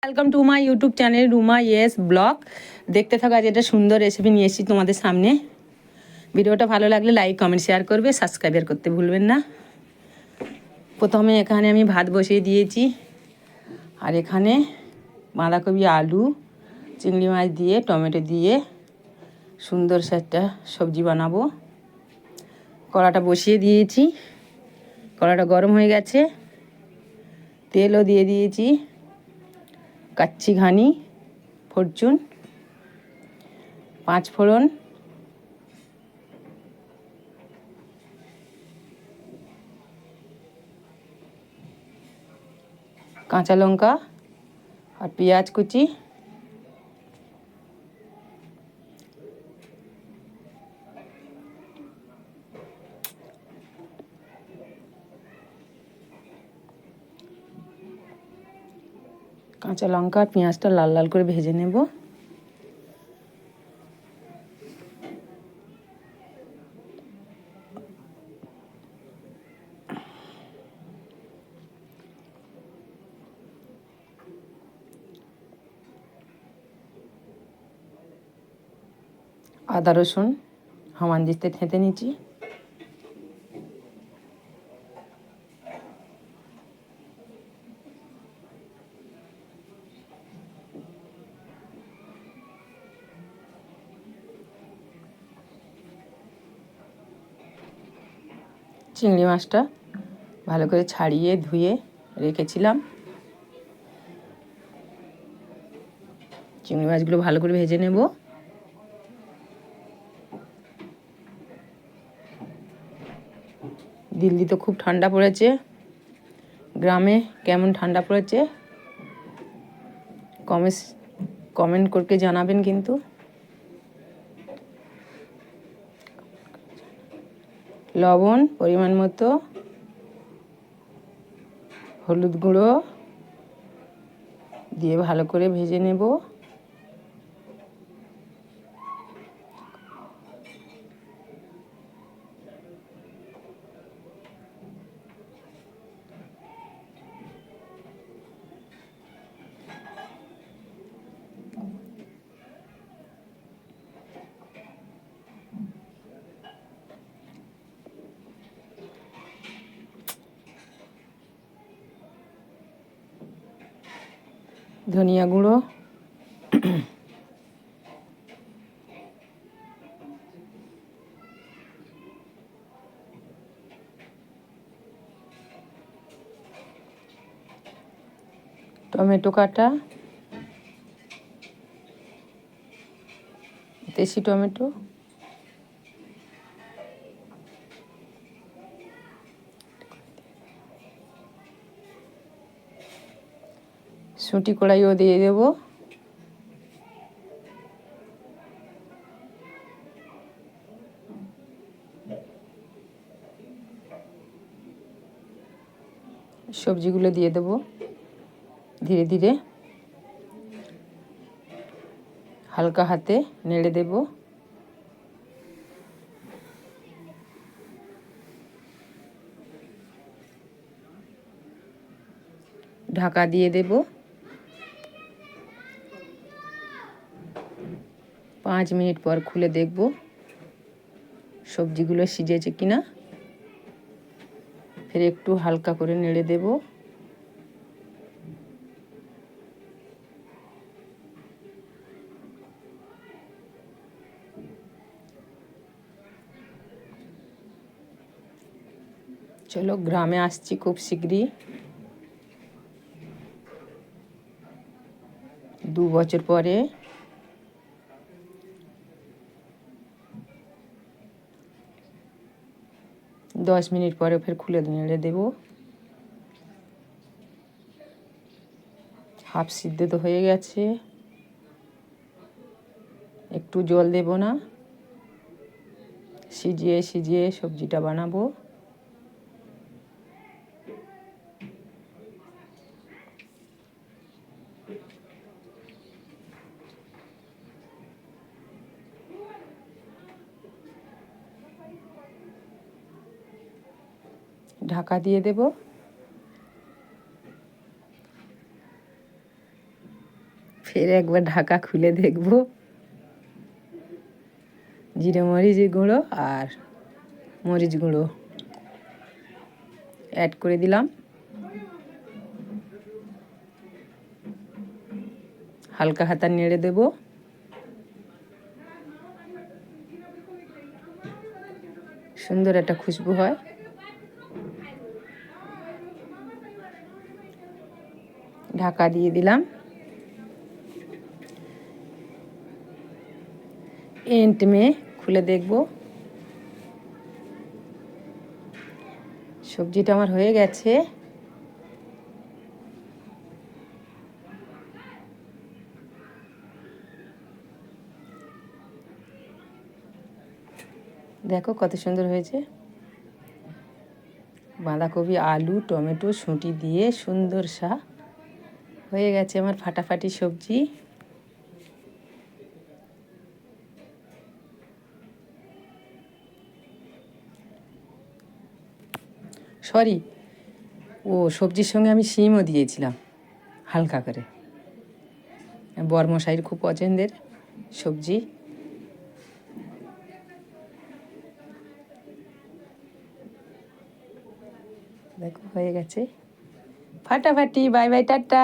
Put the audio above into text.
Welcome to my YouTube channel Ruma yes blog. দেখতে থাকা আজ এটা সুন্দর রেসিপি নিয়ে এসেছি তোমাদের সামনে। ভিডিওটা ভালো লাগলে লাইক কমেন্ট শেয়ার করবে, সাবস্ক্রাইব করতে ভুলবেন না। প্রথমে এখানে আমি ভাত বসিয়ে দিয়েছি, আর এখানে বাঁধাকপি, আলু, চিংড়ি মাছ দিয়ে টমেটো দিয়ে সুন্দর একটা সবজি বানাবো। কড়াটা বসিয়ে দিয়েছি, কড়াটা গরম হয়ে গেছে, তেলও দিয়ে দিয়েছি, কাচ্চি ঘানি, ফরচুন, 5 ফোড়ন, কাঁচা লঙ্কা আর পেঁয়াজ কুচি, কাঁচা লঙ্কা আর পেঁয়াজটা লাল লাল করে ভেজে নেব। আদা রসুন হামান দিতে থেঁতে নিচ্ছি। চিংড়ি মাছটা ভালো করে ছাড়িয়ে ধুয়ে রেখেছিলাম। চিংড়ি মাছগুলো ভালো করে ভেজে নেব। দিল্লি তো খুব ঠান্ডা পড়েছে, গ্রামে কেমন ঠান্ডা পড়েছে কমেন্ট করকে জানাবেন কিন্তু। লবণ পরিমাণ মতো, হলুদ গুঁড়ো দিয়ে ভালো করে ভেজে নেব। ধনিয়া গুঁড়ো, টমেটো কাটা, দেশি টমেটো, শুঁটি কড়াইও দিয়ে দেব। সবজিগুলো দিয়ে দেব ধীরে ধীরে, হালকা হাতে নেড়ে দেব। ঢাকা দিয়ে দেব। 5 মিনিট পর খুলে দেখব সবজিগুলো সিজেছে কিনা। ফের একটু হালকা করে নেড়ে দেব। চলো গ্রামে আসছি খুব শীঘ্রই, 2 বছর পরে। দশ মিনিট পরে ফের খুলে নেড়ে দেব। হাফ সিদ্ধ তো হয়ে গেছে, একটু জল দেব না, সিজিয়ে সিজিয়ে সবজিটা বানাবো। ঢাকা দিয়ে দেব। ফের একবার ঢাকা খুলে দেখব। জিরে মরিচ গুঁড়ো আর মরিচ গুঁড়ো অ্যাড করে দিলাম। হালকা হাতা নেড়ে দেব। সুন্দর একটা খুশবু হয়। ঢাকা দিয়ে দিলাম। এন্ড মে খুলে দেখব। সবজিটা আমার হয়ে গেছে। দেখো কত সুন্দর হয়েছে। বাঁধাকপি, আলু, টমেটো, শুঁটি দিয়ে সুন্দর হয়ে গেছে আমার ফাটাফাটি সবজি। সরি, সবজির সঙ্গে আমি শিমও দিয়েছিলাম হালকা করে। বরমশাইয়ের খুব পছন্দের সবজি। দেখো হয়ে গেছে ফাটাফাটি। Bye bye, tata.